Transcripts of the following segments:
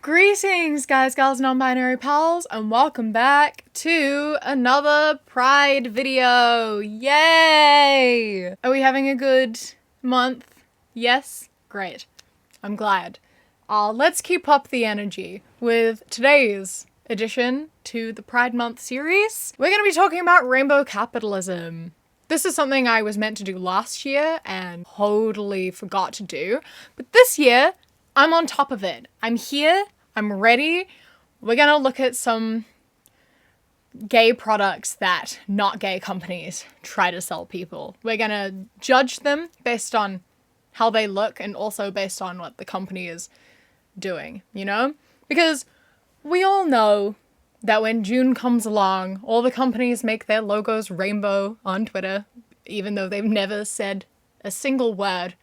Greetings, guys, gals, non-binary pals, and welcome back to another Pride video. Yay! Are we having a good month? Yes? Great. I'm glad. Let's keep up the energy with today's addition to the Pride Month series. We're going to be talking about rainbow capitalism. This is something I was meant to do last year and totally forgot to do, but this year, I'm on top of it. I'm here. I'm ready. We're gonna look at some gay products that not gay companies try to sell people. We're gonna judge them based on how they look and also based on what the company is doing, you know? Because we all know that when June comes along, all the companies make their logos rainbow on Twitter, even though they've never said a single word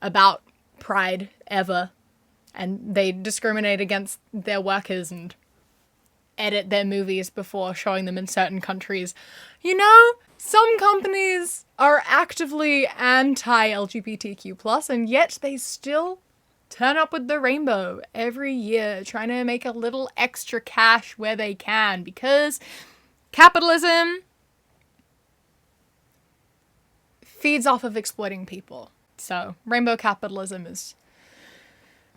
about Pride ever, and they discriminate against their workers and edit their movies before showing them in certain countries. You know, some companies are actively anti-LGBTQ+, and yet they still turn up with the rainbow every year, trying to make a little extra cash where they can, because capitalism feeds off of exploiting people. So, rainbow capitalism is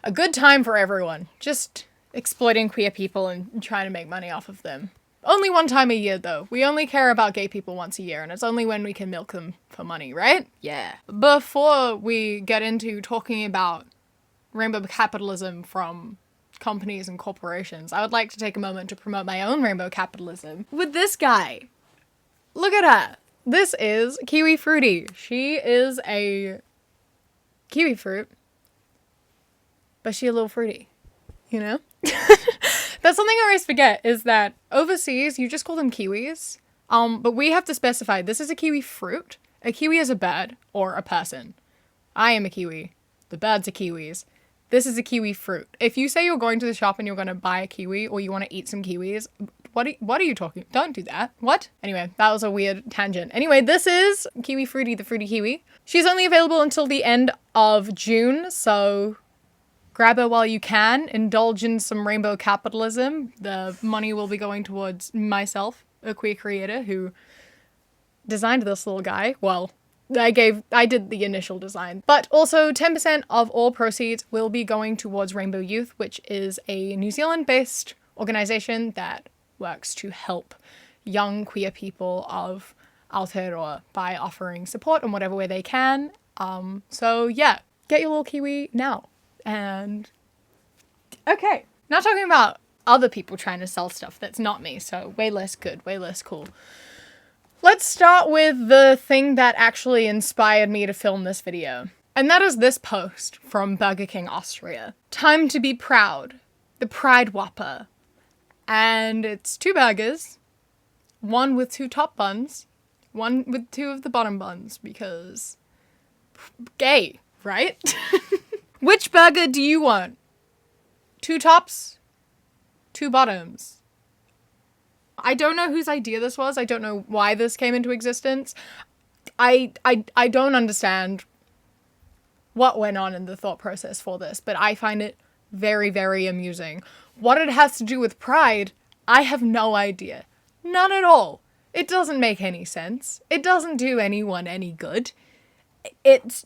a good time for everyone. Just exploiting queer people and trying to make money off of them. Only one time a year, though. We only care about gay people once a year, and it's only when we can milk them for money, right? Yeah. Before we get into talking about rainbow capitalism from companies and corporations, I would like to take a moment to promote my own rainbow capitalism with this guy. Look at her. This is Kiwi Fruity. She is a kiwi fruit, but she's a little fruity, you know? That's something I always forget, is that overseas, you just call them kiwis. But we have to specify, this is a kiwi fruit. A kiwi is a bird, or a person. I am a kiwi. The birds are kiwis. This is a kiwi fruit. If you say you're going to the shop and you're going to buy a kiwi, or you want to eat some kiwis, what are you talking? Don't do that. What? Anyway, that was a weird tangent. Anyway, this is Kiwi Fruity, the fruity kiwi. She's only available until the end of June, so grab her while you can. Indulge in some rainbow capitalism. The money will be going towards myself, a queer creator who designed this little guy. Well, I did the initial design. But also 10% of all proceeds will be going towards Rainbow Youth, which is a New Zealand-based organization that works to help young queer people of Aotearoa by offering support in whatever way they can. So yeah, get your little kiwi now. And okay, now talking about other people trying to sell stuff that's not me, so way less good, way less cool. Let's start with the thing that actually inspired me to film this video. And that is this post from Burger King Austria. Time to be proud. The Pride Whopper. And it's 2 burgers, one with 2 top buns, one with 2 of the bottom buns, because gay, right? Which burger do you want? 2 tops, 2 bottoms. I don't know whose idea this was. I don't know why this came into existence. I don't understand what went on in the thought process for this, but I find it very, very amusing. What it has to do with pride, I have no idea. None at all. It doesn't make any sense. It doesn't do anyone any good. It's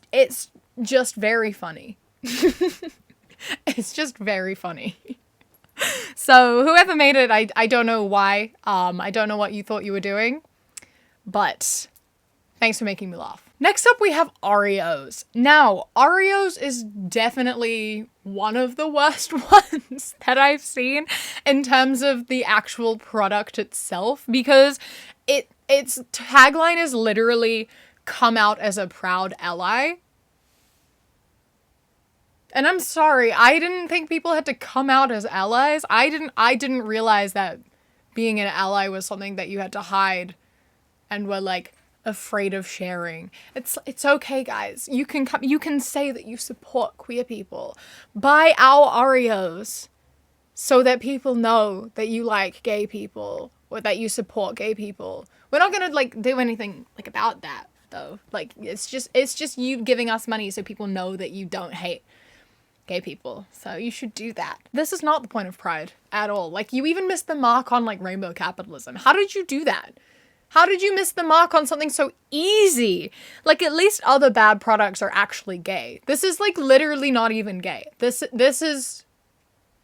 just very funny. It's just very funny. So whoever made it, I don't know why. I don't know what you thought you were doing, but thanks for making me laugh. Next up, we have Oreos. Now, Oreos is definitely one of the worst ones that I've seen in terms of the actual product itself, because its tagline is literally "come out as a proud ally." And I'm sorry, I didn't think people had to come out as allies. I didn't realize that being an ally was something that you had to hide and were like afraid of sharing. It's okay, guys. You can say that you support queer people. Buy our Oreos so that people know that you like gay people or that you support gay people. We're not gonna like do anything like about that though. Like it's just you giving us money so people know that you don't hate gay people. So you should do that. This is not the point of Pride at all. Like, you even missed the mark on, like, rainbow capitalism. How did you do that? How did you miss the mark on something so easy? Like, at least other bad products are actually gay. This is, like, literally not even gay. This is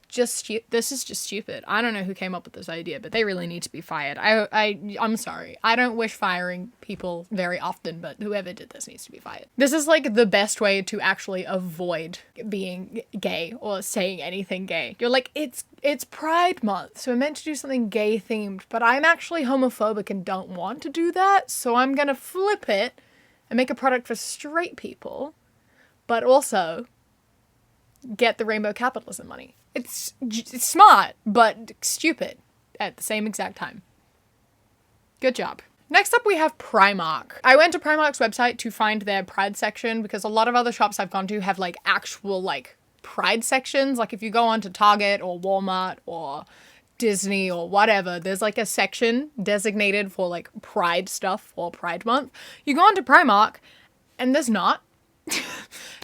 just stupid. I don't know who came up with this idea, but they really need to be fired. I'm sorry. I don't wish firing people very often, but whoever did this needs to be fired. This is like the best way to actually avoid being gay or saying anything gay. You're like, it's Pride Month, so we're meant to do something gay themed, but I'm actually homophobic and don't want to do that, so I'm gonna flip it and make a product for straight people, but also get the rainbow capitalism money. It's smart, but stupid at the same exact time. Good job. Next up, we have Primark. I went to Primark's website to find their Pride section because a lot of other shops I've gone to have like actual like Pride sections. Like if you go onto Target or Walmart or Disney or whatever, there's like a section designated for like Pride stuff or Pride Month. You go onto Primark and there's not.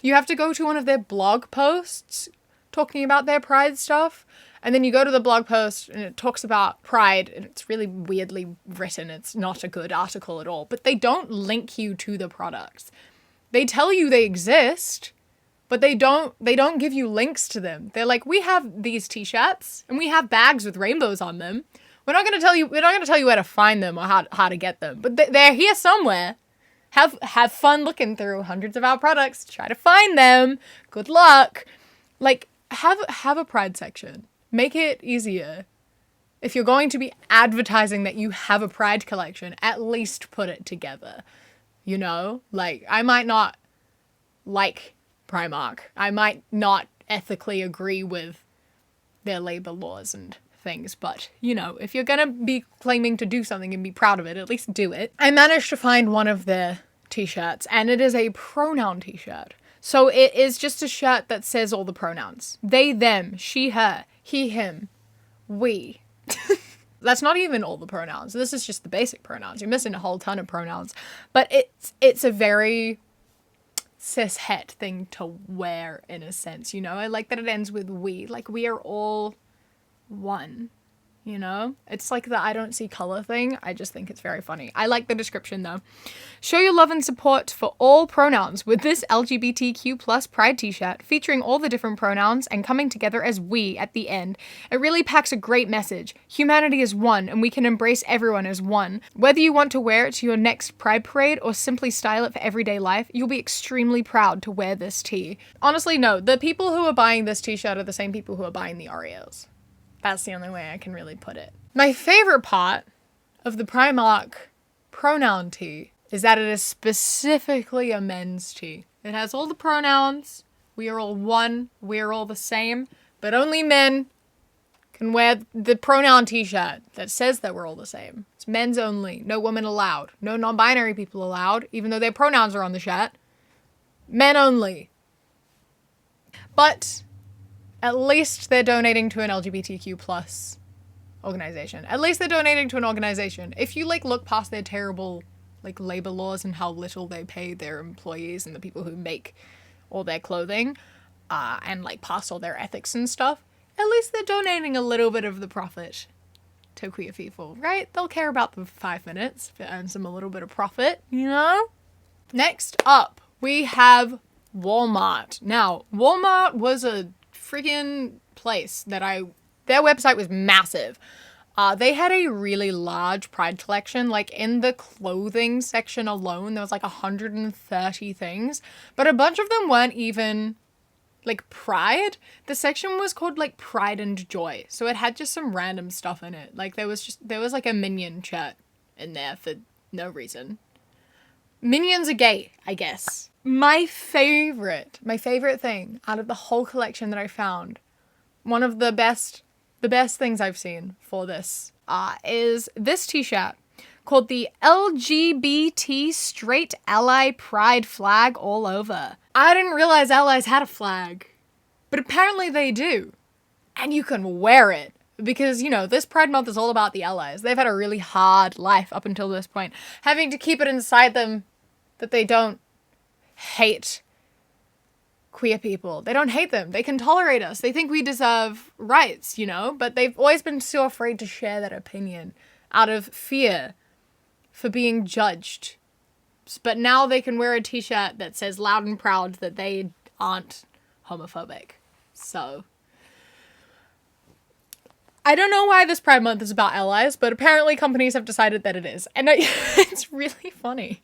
You have to go to one of their blog posts talking about their Pride stuff, and then you go to the blog post and it talks about Pride, and it's really weirdly written. It's not a good article at all, but they don't link you to the products. They tell you they exist, but they don't give you links to them. They're like, we have these t-shirts and we have bags with rainbows on them. We're not going to tell you where to find them or how to get them, but they're here somewhere. Have fun looking through hundreds of our products. Try to find them. Good luck. Like, have a Pride section. Make it easier. If you're going to be advertising that you have a Pride collection, at least put it together. You know? Like, I might not like Primark. I might not ethically agree with their labor laws and things, but, you know, if you're gonna be claiming to do something and be proud of it, at least do it. I managed to find one of their t-shirts, and it is a pronoun t-shirt. So it is just a shirt that says all the pronouns. They, them, she, her, he, him, we. That's not even all the pronouns. This is just the basic pronouns. You're missing a whole ton of pronouns. But it's a very cis-het thing to wear, in a sense, you know? I like that it ends with we. Like, we are all one. You know? It's like the I don't see color thing. I just think it's very funny. I like the description though. Show your love and support for all pronouns with this LGBTQ plus Pride t-shirt featuring all the different pronouns and coming together as we at the end. It really packs a great message. Humanity is one and we can embrace everyone as one. Whether you want to wear it to your next Pride parade or simply style it for everyday life, you'll be extremely proud to wear this tee. Honestly, no. The people who are buying this t-shirt are the same people who are buying the Oreos. That's the only way I can really put it. My favorite part of the Primark pronoun tee is that it is specifically a men's tee. It has all the pronouns. We are all one. We are all the same. But only men can wear the pronoun t-shirt that says that we're all the same. It's men's only. No women allowed. No non-binary people allowed, even though their pronouns are on the shirt. Men only. But at least they're donating to an LGBTQ plus organization. At least they're donating to an organization. If you, like, look past their terrible, like, labor laws and how little they pay their employees and the people who make all their clothing, and, like, past all their ethics and stuff, at least they're donating a little bit of the profit to queer people, right? They'll care about the 5 minutes if it earns them a little bit of profit, you know? Next up, we have Walmart. Now, Walmart was a freaking place that their website was massive. They had a really large Pride collection. Like, in the clothing section alone, there was like 130 things, but a bunch of them weren't even like Pride. The section was called like Pride and Joy, so it had just some random stuff in it. Like, there was like a Minion shirt in there for no reason. Minions are gay, I guess. My favorite thing out of the whole collection that I found, one of the best things I've seen for this, is this t-shirt called the LGBT Straight Ally Pride flag all over. I didn't realize allies had a flag, but apparently they do. And you can wear it. Because, you know, this Pride Month is all about the allies. They've had a really hard life up until this point, having to keep it inside them that they don't hate queer people. They don't hate them. They can tolerate us. They think we deserve rights, you know? But they've always been so afraid to share that opinion out of fear for being judged. But now they can wear a t-shirt that says loud and proud that they aren't homophobic. So I don't know why this Pride Month is about allies, but apparently companies have decided that it is. And it's really funny.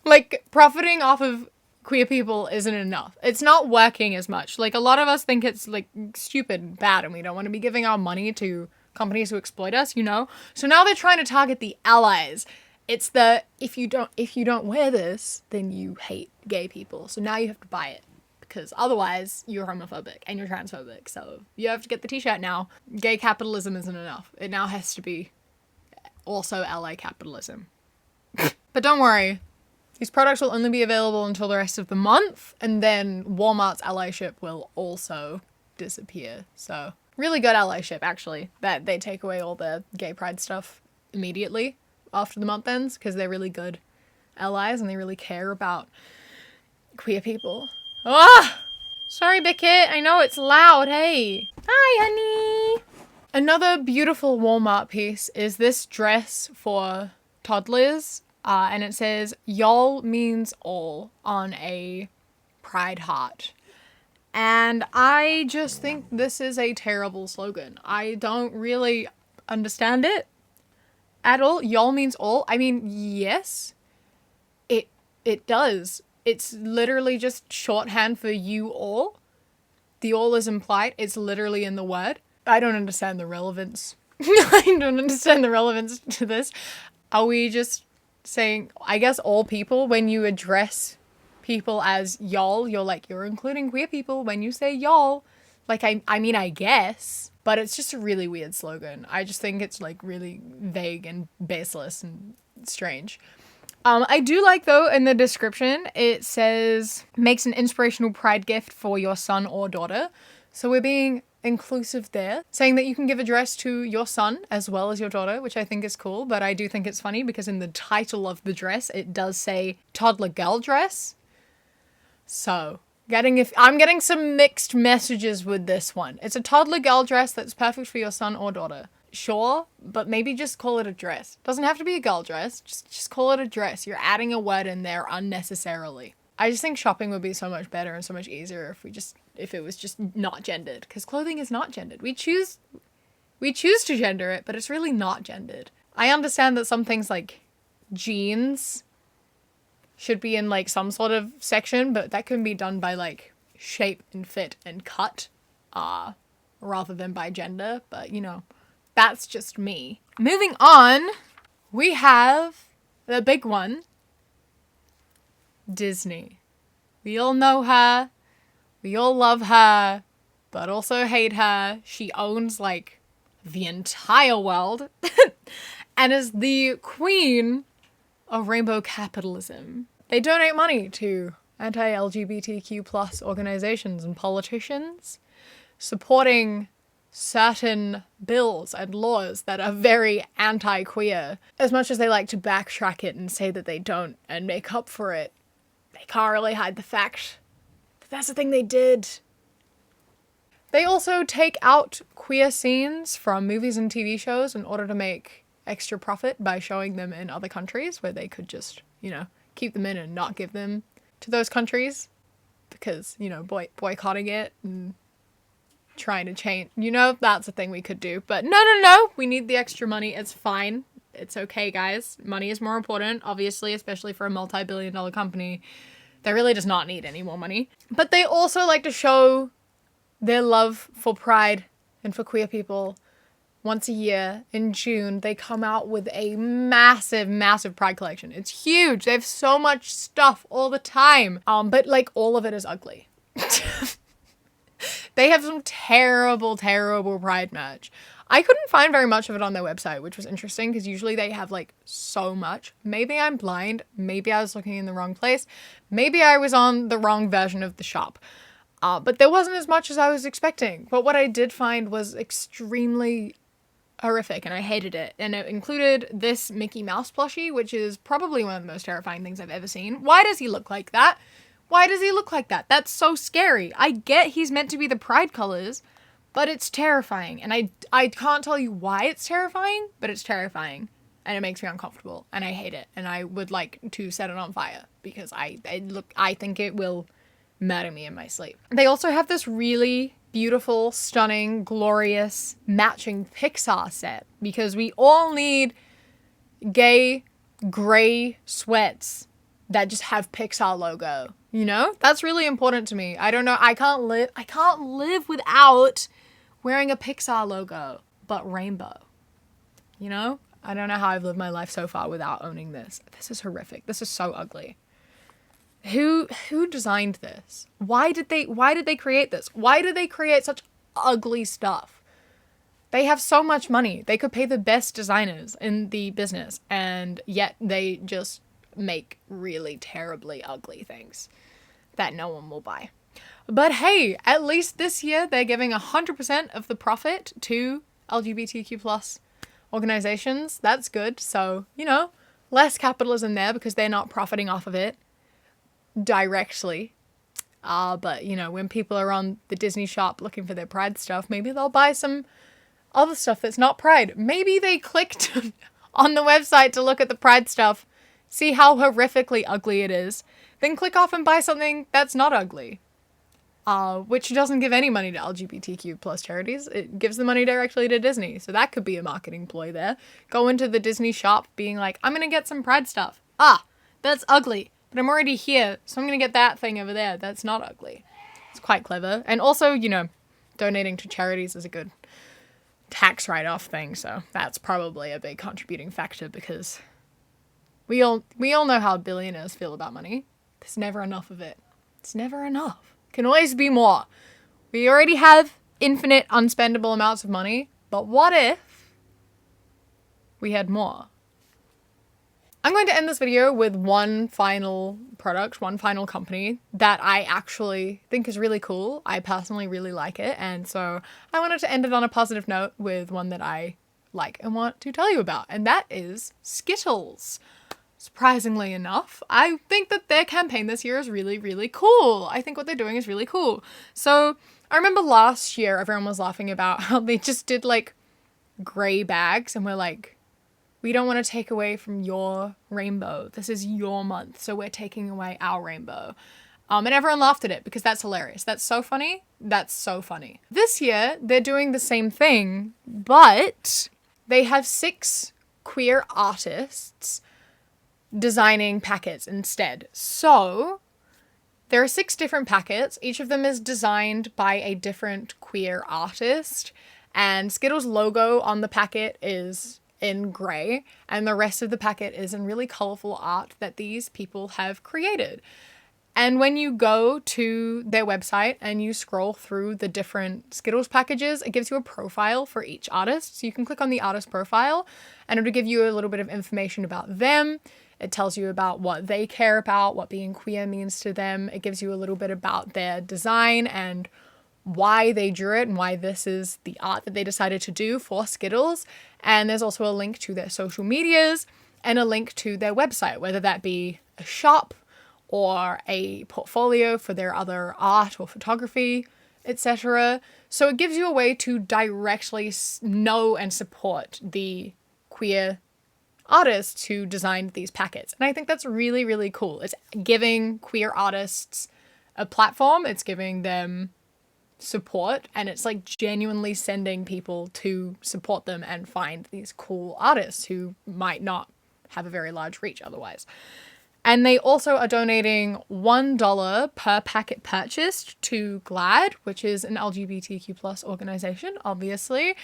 Like, profiting off of queer people isn't enough. It's not working as much. Like, a lot of us think it's, like, stupid and bad, and we don't want to be giving our money to companies who exploit us, you know? So now they're trying to target the allies. It's the, if you don't wear this, then you hate gay people. So now you have to buy it. Because otherwise, you're homophobic and you're transphobic. So you have to get the t-shirt now. Gay capitalism isn't enough. It now has to be also ally capitalism. But don't worry. These products will only be available until the rest of the month. And then Walmart's allyship will also disappear. So really good allyship, actually. That they take away all the gay pride stuff immediately after the month ends. Because they're really good allies and they really care about queer people. Ah! Sorry, Bickett. I know it's loud. Hey. Hi, honey. Another beautiful Walmart piece is this dress for toddlers. And it says, y'all means all on a pride heart. And I just think this is a terrible slogan. I don't really understand it at all. Y'all means all. I mean, yes, it does. It's literally just shorthand for you all. The all is implied. It's literally in the word. I don't understand the relevance. I don't understand the relevance to this. Are we just saying, I guess, all people, when you address people as y'all, you're including queer people when you say y'all. Like, I mean, I guess, but it's just a really weird slogan. I just think it's, like, really vague and baseless and strange. I do like, though, in the description, it says, makes an inspirational pride gift for your son or daughter. So we're being inclusive there, saying that you can give a dress to your son as well as your daughter, which I think is cool, but I do think it's funny because in the title of the dress, it does say toddler girl dress. So I'm getting some mixed messages with this one. It's a toddler girl dress that's perfect for your son or daughter. Sure, but maybe just call it a dress. Doesn't have to be a girl dress. Just call it a dress. You're adding a word in there unnecessarily. I just think shopping would be so much better and so much easier if it was just not gendered. Because clothing is not gendered. We choose to gender it, but it's really not gendered. I understand that some things like jeans should be in like some sort of section, but that can be done by like shape and fit and cut, rather than by gender. But you know, that's just me. Moving on, we have the big one. Disney. We all know her. We all love her, but also hate her. She owns like the entire world and is the queen of rainbow capitalism. They donate money to anti-LGBTQ plus organizations and politicians, supporting certain bills and laws that are very anti-queer. As much as they like to backtrack it and say that they don't and make up for it, they can't really hide the fact that that's the thing they did. They also take out queer scenes from movies and TV shows in order to make extra profit by showing them in other countries where they could just, you know, keep them in and not give them to those countries because, you know, boycotting it and trying to change, you know, that's a thing we could do. But no, we need the extra money. It's fine. It's okay, guys. Money is more important, obviously, especially for a multi-billion-dollar company that really does not need any more money. But they also like to show their love for pride and for queer people. Once a year in June, they come out with a massive pride collection. It's huge. They have so much stuff all the time. But like all of it is ugly. They have some terrible pride merch. I couldn't find very much of it on their website, which was interesting because usually they have like so much. Maybe I'm blind. Maybe I was looking in the wrong place. Maybe I was on the wrong version of the shop. But there wasn't as much as I was expecting. But what I did find was extremely horrific and I hated it. And it included this Mickey Mouse plushie, which is probably one of the most terrifying things I've ever seen. Why does he look like that? Why does he look like that? That's so scary. I get he's meant to be the pride colors, but it's terrifying. And I can't tell you why it's terrifying, but it's terrifying. And it makes me uncomfortable. And I hate it. And I would like to set it on fire because I think it will murder me in my sleep. They also have this really beautiful, stunning, glorious, matching Pixar set because we all need gay, gray sweats that just have Pixar logo. You know, that's really important to me. I don't know. I can't live without wearing a Pixar logo, but rainbow. You know, I don't know how I've lived my life so far without owning this. This is horrific. This is so ugly. Who designed this? Why did they create this? Why did they create such ugly stuff? They have so much money. They could pay the best designers in the business, and yet they just make really terribly ugly things that no one will buy. But hey, at least this year they're giving 100% of the profit to LGBTQ plus organizations. That's good. So, you know, less capitalism there because they're not profiting off of it directly. But, you know, when people are on the Disney shop looking for their Pride stuff, maybe they'll buy some other stuff that's not Pride. Maybe they clicked on the website to look at the Pride stuff, see how horrifically ugly it is, then click off and buy something that's not ugly. Which doesn't give any money to LGBTQ plus charities. It gives the money directly to Disney. So that could be a marketing ploy there. Go into the Disney shop being like, I'm going to get some Pride stuff. That's ugly. But I'm already here, so I'm going to get that thing over there. That's not ugly. It's quite clever. And also, you know, donating to charities is a good tax write-off thing. So that's probably a big contributing factor because we all know how billionaires feel about money. There's never enough of it. It's never enough. Can always be more. We already have infinite unspendable amounts of money, but what if we had more? I'm going to end this video with one final product, one final company that I actually think is really cool. I personally really like it, and so I wanted to end it on a positive note with one that I like and want to tell you about, and that is Skittles. Surprisingly enough, I think that their campaign this year is really, really cool. I think what they're doing is really cool. So I remember last year everyone was laughing about how they just did like gray bags and we're like, we don't want to take away from your rainbow. This is your month, so we're taking away our rainbow. And everyone laughed at it because that's hilarious. That's so funny. That's so funny. This year, they're doing the same thing, but they have 6 queer artists designing packets instead. So there are 6 different packets. Each of them is designed by a different queer artist. And Skittles' logo on the packet is in grey, and the rest of the packet is in really colourful art that these people have created. And when you go to their website and you scroll through the different Skittles packages, it gives you a profile for each artist. So you can click on the artist profile and it'll give you a little bit of information about them. It tells you about what they care about, what being queer means to them. It gives you a little bit about their design and why they drew it and why this is the art that they decided to do for Skittles. And there's also a link to their social medias and a link to their website, whether that be a shop or a portfolio for their other art or photography, etc. So it gives you a way to directly know and support the queer artists who designed these packets. And I think that's really, really cool. It's giving queer artists a platform. It's giving them support, and it's like genuinely sending people to support them and find these cool artists who might not have a very large reach otherwise. And they also are donating $1 per packet purchased to GLAAD, which is an LGBTQ plus organization, obviously.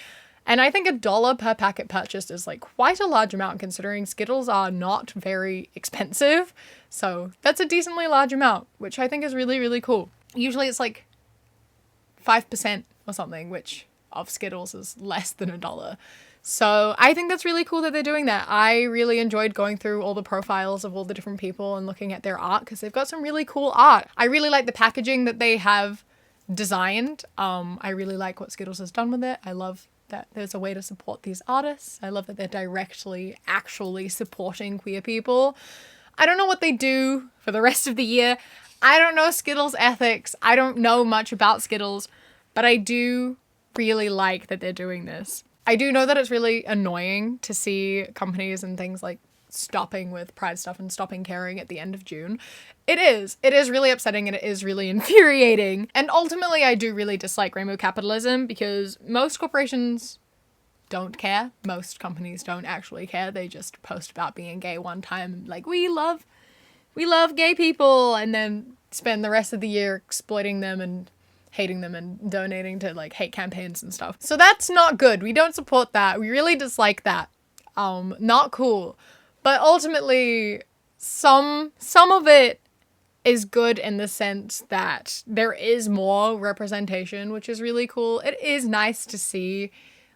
And I think $1 per packet purchased is like quite a large amount considering Skittles are not very expensive. So that's a decently large amount, which I think is really, really cool. Usually it's like 5% or something, which of Skittles is less than $1. So I think that's really cool that they're doing that. I really enjoyed going through all the profiles of all the different people and looking at their art because they've got some really cool art. I really like the packaging that they have designed. I really like what Skittles has done with it. I love that there's a way to support these artists. I love that they're directly actually supporting queer people. I don't know what they do for the rest of the year. I don't know Skittles ethics. I don't know much about Skittles, but I do really like that they're doing this. I do know that it's really annoying to see companies and things like stopping with Pride stuff and stopping caring at the end of June. It is really upsetting and it is really infuriating. And ultimately I do really dislike rainbow capitalism because most corporations don't care. Most companies don't actually care. They just post about being gay one time, like we love gay people, and then spend the rest of the year exploiting them and hating them and donating to like hate campaigns and stuff. So that's not good. We don't support that. We really dislike that. Not cool. But ultimately, some of it is good in the sense that there is more representation, which is really cool. It is nice to see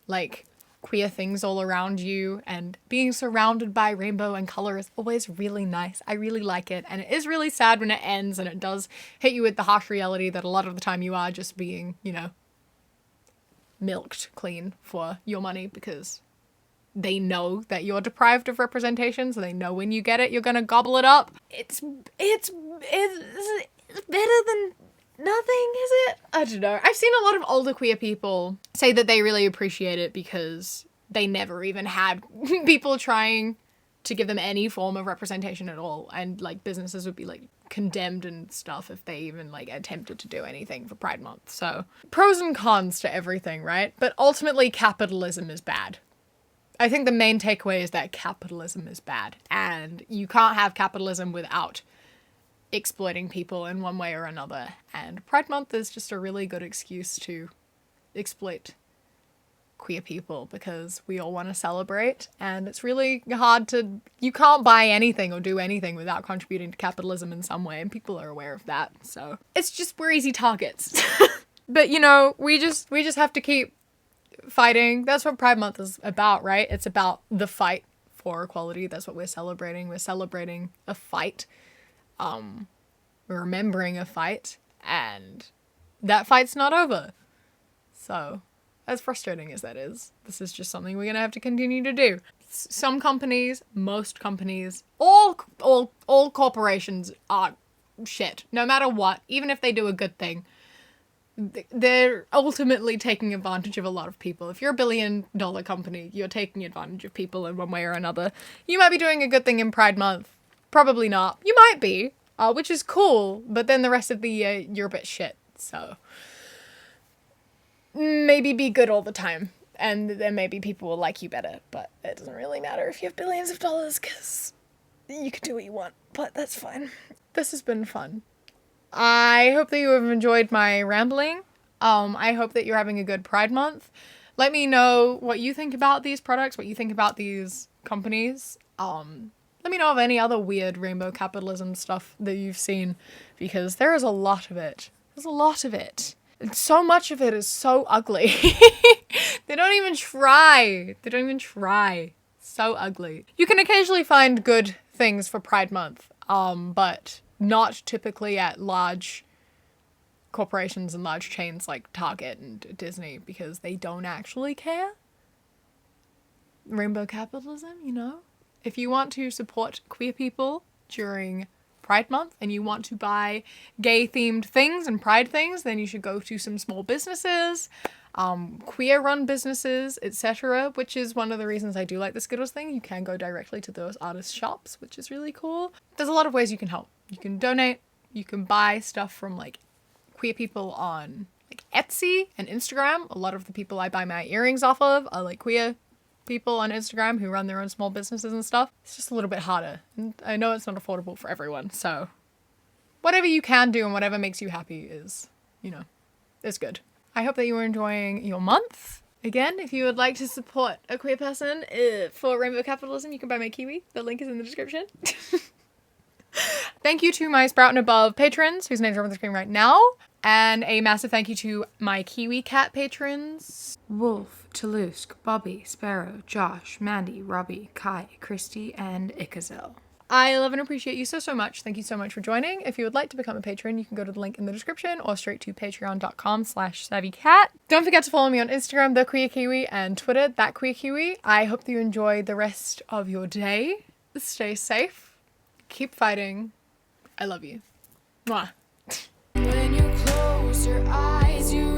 like queer things all around you, and being surrounded by rainbow and color is always really nice. I really like it, and it is really sad when it ends and it does hit you with the harsh reality that a lot of the time you are just being, you know, milked clean for your money because they know that you're deprived of representation, so they know when you get it, you're gonna gobble it up. It's better than nothing, is it? I don't know. I've seen a lot of older queer people say that they really appreciate it because they never even had people trying to give them any form of representation at all, and like businesses would be like condemned and stuff if they even like attempted to do anything for Pride Month. So pros and cons to everything, right? But ultimately capitalism is bad. I think the main takeaway is that capitalism is bad, and you can't have capitalism without exploiting people in one way or another. And Pride Month is just a really good excuse to exploit queer people because we all want to celebrate, and it's really hard to, you can't buy anything or do anything without contributing to capitalism in some way, and people are aware of that. So it's just, we're easy targets. But you know, we just have to keep fighting. That's what Pride Month is about, right? It's about the fight for equality. That's what we're celebrating. We're celebrating a fight. We're remembering a fight, and that fight's not over. So, as frustrating as that is, this is just something we're gonna have to continue to do. Some companies, most companies, all corporations are shit. No matter what, even if they do a good thing, they're ultimately taking advantage of a lot of people. If you're a $1 billion company, you're taking advantage of people in one way or another. You might be doing a good thing in Pride Month. Probably not. You might be, which is cool, but then the rest of the year, you're a bit shit. So maybe be good all the time, and then maybe people will like you better, but it doesn't really matter if you have billions of dollars, because you can do what you want, but that's fine. This has been fun. I hope that you have enjoyed my rambling. I hope that you're having a good Pride Month. Let me know what you think about these products, what you think about these companies. Let me know of any other weird rainbow capitalism stuff that you've seen, because there is a lot of it. There's a lot of it. And so much of it is so ugly. They don't even try. They don't even try. So ugly. You can occasionally find good things for Pride Month, but not typically at large corporations and large chains like Target and Disney, because they don't actually care. Rainbow capitalism, you know? If you want to support queer people during Pride Month and you want to buy gay-themed things and pride things, then you should go to some small businesses, queer-run businesses, etc., which is one of the reasons I do like the Skittles thing. You can go directly to those artist shops, which is really cool. There's a lot of ways you can help. You can donate, you can buy stuff from like queer people on like Etsy and Instagram. A lot of the people I buy my earrings off of are like queer people on Instagram who run their own small businesses and stuff. It's just a little bit harder, and I know it's not affordable for everyone, so whatever you can do and whatever makes you happy is, you know, is good. I hope that you are enjoying your month. Again, if you would like to support a queer person for rainbow capitalism, you can buy my kiwi. The link is in the description. Thank you to my Sprout and Above patrons, whose names are on the screen right now. And a massive thank you to my Kiwi Cat patrons: Wolf, Toulouse, Bobby, Sparrow, Josh, Mandy, Robbie, Kai, Christy, and Ikazel. I love and appreciate you so much. Thank you so much for joining. If you would like to become a patron, you can go to the link in the description or straight to patreon.com/savvycat. Don't forget to follow me on Instagram, The Queer Kiwi, and Twitter, That Queer Kiwi. I hope that you enjoy the rest of your day. Stay safe. Keep fighting. I love you. Mwah. When you close your eyes, you